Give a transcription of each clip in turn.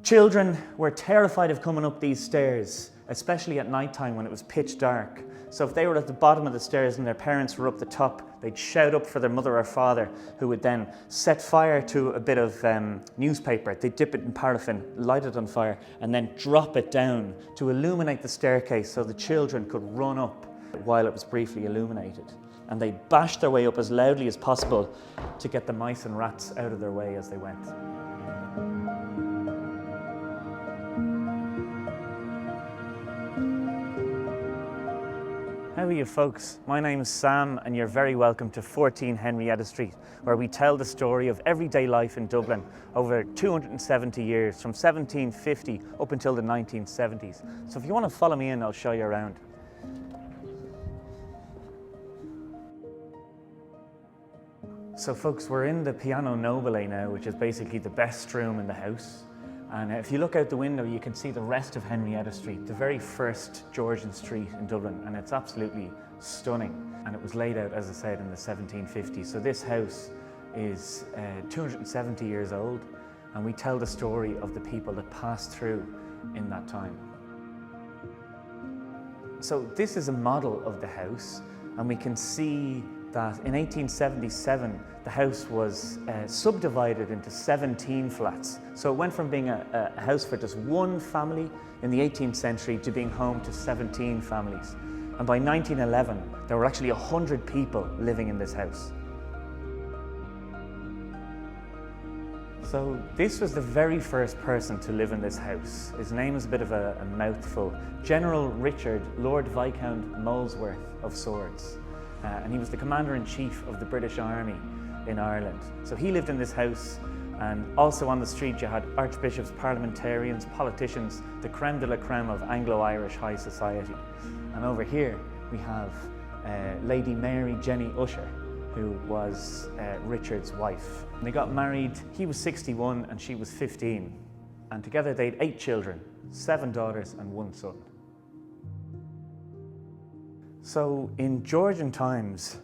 Children were terrified of coming up these stairs, especially at night time when it was pitch dark. So if they were at the bottom of the stairs and their parents were up the top, they'd shout up for their mother or father, who would then set fire to a bit of newspaper. They'd dip it in paraffin, light it on fire, and then drop it down to illuminate the staircase so the children could run up while it was briefly illuminated. And they'd bash their way up as loudly as possible to get the mice and rats out of their way as they went. How are you folks? My name's Sam and you're very welcome to 14 Henrietta Street, where we tell the story of everyday life in Dublin over 270 years, from 1750 up until the 1970s. So if you want to follow me in, I'll show you around. So folks, we're in the Piano Nobile now, which is basically the best room in the house. And if you look out the window, you can see the rest of Henrietta Street, the very first Georgian street in Dublin, and it's absolutely stunning. And it was laid out, as I said, in the 1750s. So this house is 270 years old, and we tell the story of the people that passed through in that time. So this is a model of the house, and we can see that in 1877 the house was subdivided into 17 flats. So it went from being a house for just one family in the 18th century to being home to 17 families. And by 1911 there were actually 100 people living in this house. So this was the very first person to live in this house. His name is a bit of a mouthful. General Richard, Lord Viscount Molesworth of Swords. And he was the Commander-in-Chief of the British Army in Ireland. So he lived in this house, and also on the street you had archbishops, parliamentarians, politicians, the creme de la creme of Anglo-Irish high society. And over here we have Lady Mary Jenny Usher, who was Richard's wife. And they got married, he was 61 and she was 15. And together they had 8 children, 7 daughters and 1 son. So in Georgian times,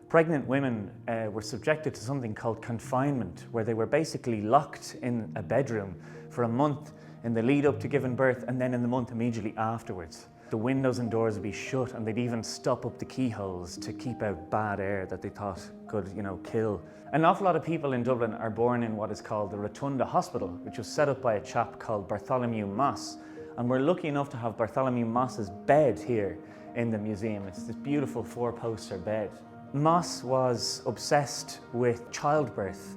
pregnant women were subjected to something called confinement, where they were basically locked in a bedroom for a month in the lead up to giving birth, and then in the month immediately afterwards. The windows and doors would be shut, and they'd even stop up the keyholes to keep out bad air that they thought could, kill. An awful lot of people in Dublin are born in what is called the Rotunda Hospital, which was set up by a chap called Bartholomew Moss. And we're lucky enough to have Bartholomew Moss's bed here in the museum. It's this beautiful 4-poster bed. Moss was obsessed with childbirth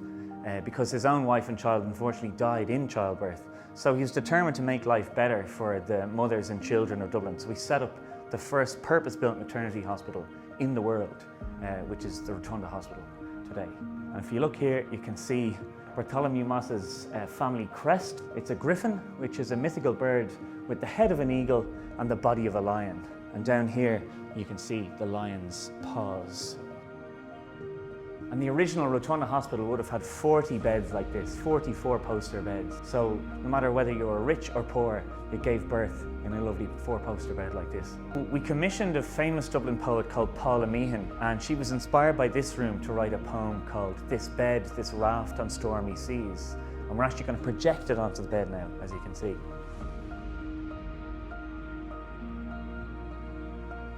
because his own wife and child unfortunately died in childbirth. So he was determined to make life better for the mothers and children of Dublin. So he set up the first purpose-built maternity hospital in the world, which is the Rotunda Hospital today. And if you look here, you can see Bartholomew Moss's family crest. It's a griffin, which is a mythical bird with the head of an eagle and the body of a lion. And down here, you can see the lion's paws. And the original Rotunda Hospital would have had 40 beds like this, 44 poster beds. So no matter whether you were rich or poor, it gave birth in a lovely 4-poster bed like this. We commissioned a famous Dublin poet called Paula Meehan, and she was inspired by this room to write a poem called This Bed, This Raft on Stormy Seas. And we're actually going to project it onto the bed now, as you can see.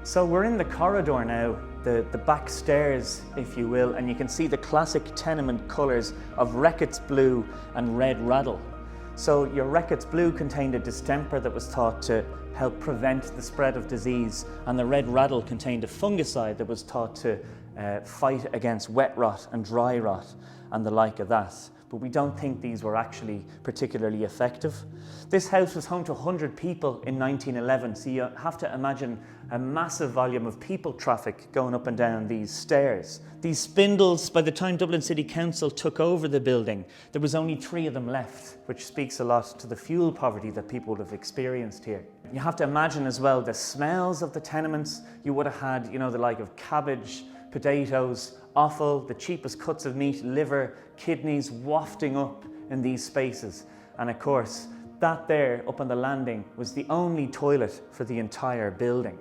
So we're in the corridor now, the back stairs, if you will, and you can see the classic tenement colours of Reckitt's blue and red rattle. So your Reckitt's blue contained a distemper that was thought to help prevent the spread of disease, and the red rattle contained a fungicide that was thought to fight against wet rot and dry rot and the like of that. But we don't think these were actually particularly effective. This house was home to 100 people in 1911, so you have to imagine a massive volume of people traffic going up and down these stairs. These spindles, by the time Dublin City Council took over the building, there was only 3 of them left, which speaks a lot to the fuel poverty that people would have experienced here. You have to imagine as well the smells of the tenements. You would have had, the like of cabbage, potatoes, offal, the cheapest cuts of meat, liver, kidneys wafting up in these spaces. And of course, that there up on the landing was the only toilet for the entire building.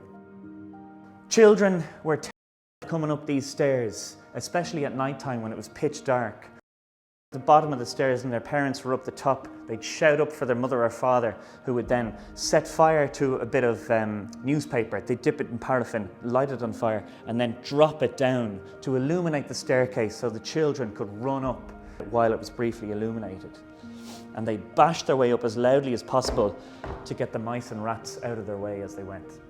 Children were coming up these stairs, especially at night time when it was pitch dark. The bottom of the stairs and their parents were up the top. They'd shout up for their mother or father, who would then set fire to a bit of newspaper. They'd dip it in paraffin, light it on fire, and then drop it down to illuminate the staircase so the children could run up while it was briefly illuminated. And they'd bash their way up as loudly as possible to get the mice and rats out of their way as they went.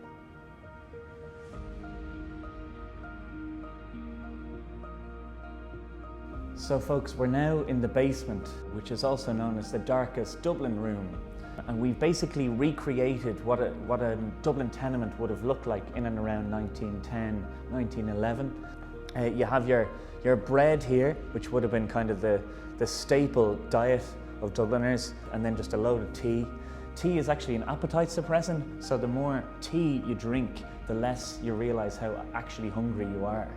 So folks, we're now in the basement, which is also known as the darkest Dublin room. And we've basically recreated what a Dublin tenement would have looked like in and around 1910, 1911. You have your bread here, which would have been kind of the staple diet of Dubliners, and then just a load of tea. Tea is actually an appetite suppressant, so the more tea you drink, the less you realise how actually hungry you are.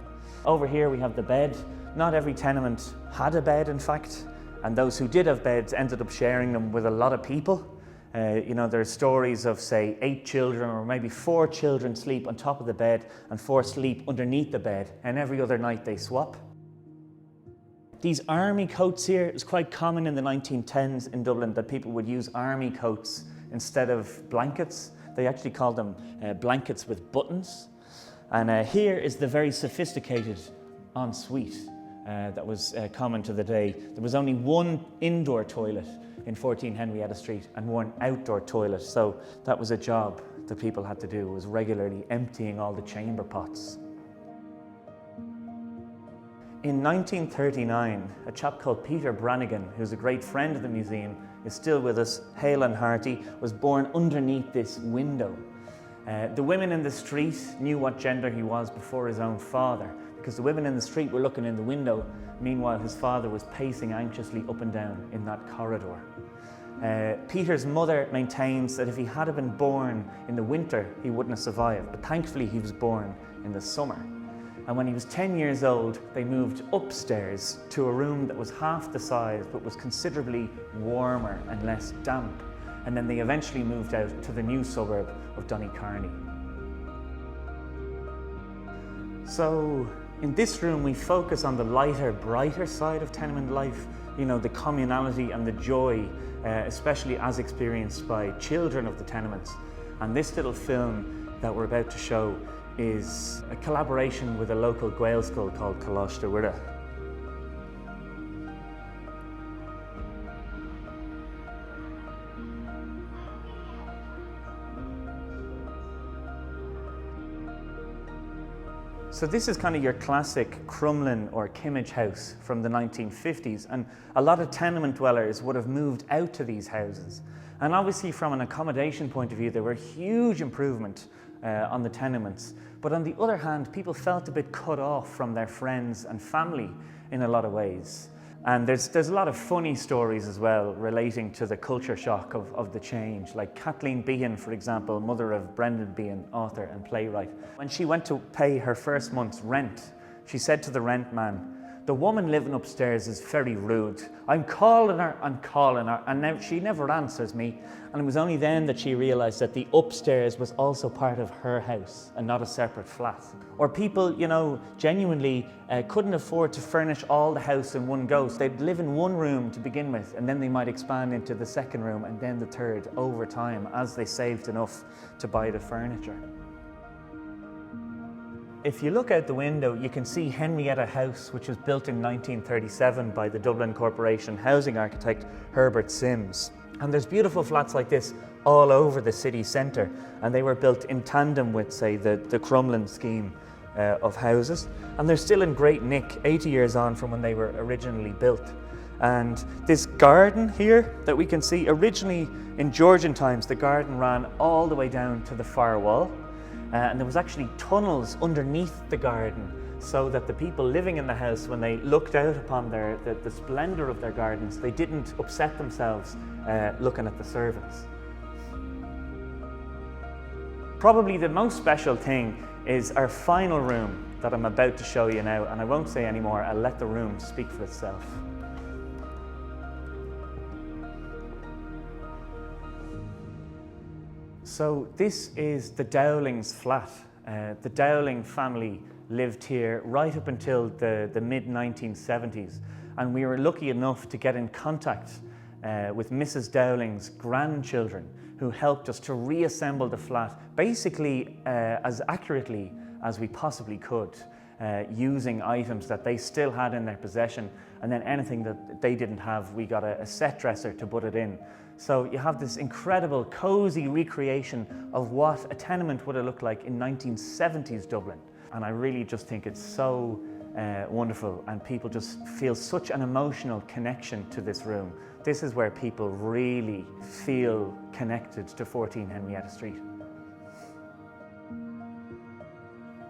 Over here we have the bed. Not every tenement had a bed, in fact, and those who did have beds ended up sharing them with a lot of people. You know, there are stories of, say, 8 children or maybe 4 children sleep on top of the bed and 4 sleep underneath the bed, and every other night they swap. These army coats here, it was quite common in the 1910s in Dublin that people would use army coats instead of blankets. They actually called them blankets with buttons. And here is the very sophisticated ensuite that was common to the day. There was only one indoor toilet in 14 Henrietta Street and one outdoor toilet, so that was a job that people had to do, was regularly emptying all the chamber pots. In 1939, a chap called Peter Branigan, who's a great friend of the museum, is still with us, hale and hearty, was born underneath this window. The women in the street knew what gender he was before his own father, because the women in the street were looking in the window. Meanwhile, his father was pacing anxiously up and down in that corridor. Peter's mother maintains that if he had been born in the winter, he wouldn't have survived, but thankfully he was born in the summer. And when he was 10 years old, they moved upstairs to a room that was half the size, but was considerably warmer and less damp. And then they eventually moved out to the new suburb of Donecarney. So in this room, we focus on the lighter, brighter side of tenement life, you know, the communality and the joy, especially as experienced by children of the tenements. And this little film that we're about to show is a collaboration with a local Gael school called Gaeltacht. So this is kind of your classic Crumlin or Kimmage house from the 1950s, and a lot of tenement dwellers would have moved out to these houses. And obviously from an accommodation point of view, there were huge improvement on the tenements. But on the other hand, people felt a bit cut off from their friends and family in a lot of ways. And there's a lot of funny stories as well relating to the culture shock of the change. Like Kathleen Behan, for example, mother of Brendan Behan, author and playwright. When she went to pay her first month's rent, she said to the rent man, "The woman living upstairs is very rude. I'm calling her, and she never answers me." And it was only then that she realised that the upstairs was also part of her house and not a separate flat. Or people, you know, genuinely couldn't afford to furnish all the house in one go. So they'd live in one room to begin with, and then they might expand into the second room and then the third over time as they saved enough to buy the furniture. If you look out the window, you can see Henrietta House, which was built in 1937 by the Dublin Corporation housing architect Herbert Sims. And there's beautiful flats like this all over the city centre, and they were built in tandem with, say, the Crumlin scheme of houses. And they're still in great nick, 80 years on from when they were originally built. And this garden here that we can see, originally in Georgian times, the garden ran all the way down to the far wall. And there was actually tunnels underneath the garden so that the people living in the house, when they looked out upon the splendour of their gardens, they didn't upset themselves looking at the servants. Probably the most special thing is our final room that I'm about to show you now, and I won't say any more, I'll let the room speak for itself. So this is the Dowling's flat. The Dowling family lived here right up until the mid-1970s. and we were lucky enough to get in contact with Mrs. Dowling's grandchildren, who helped us to reassemble the flat basically as accurately as we possibly could, using items that they still had in their possession, and then anything that they didn't have, we got a set dresser to put it in. So you have this incredible cozy recreation of what a tenement would have looked like in 1970s Dublin. And I really just think it's so wonderful, and people just feel such an emotional connection to this room. This is where people really feel connected to 14 Henrietta Street.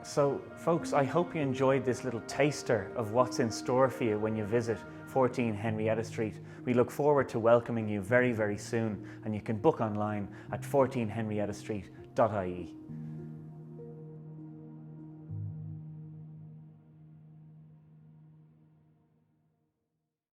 So folks, I hope you enjoyed this little taster of what's in store for you when you visit 14 Henrietta Street. We look forward to welcoming you very, very soon, and you can book online at 14henriettastreet.ie.